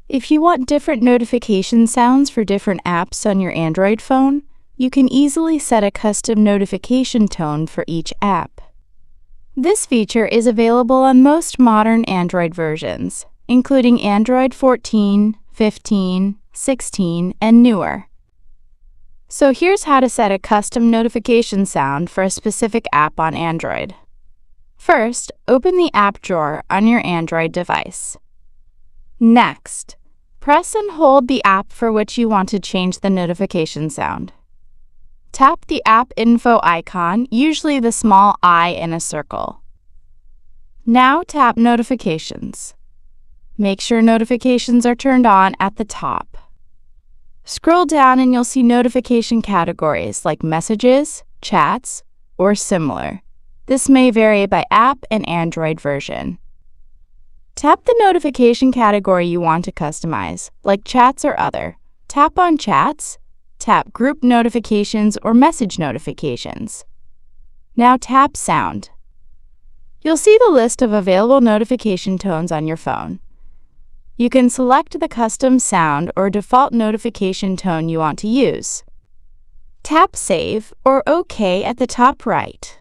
If you want different notification sounds for different apps on your Android phone, you can easily set a custom notification tone for each app. This feature is available on most modern Android versions, including Android 14, 15, 16, and newer. So here's how to set a custom notification sound for a specific app on Android. First, open the app drawer on your Android device. Next, press and hold the app for which you want to change the notification sound. Tap the app info icon, usually the small I in a circle. Now tap Notifications. Make sure notifications are turned on at the top. Scroll down and you'll see notification categories like Messages, Chats, or similar. This may vary by app and Android version. Tap the notification category you want to customize, like Chats or Other. Tap on Chats, tap Group Notifications or Message Notifications. Now tap Sound. You'll see the list of available notification tones on your phone. You can select the custom sound or default notification tone you want to use. Tap Save or OK at the top right.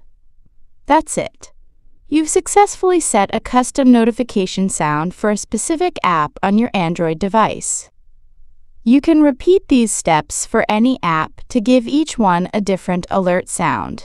That's it. You've successfully set a custom notification sound for a specific app on your Android device. You can repeat these steps for any app to give each one a different alert sound.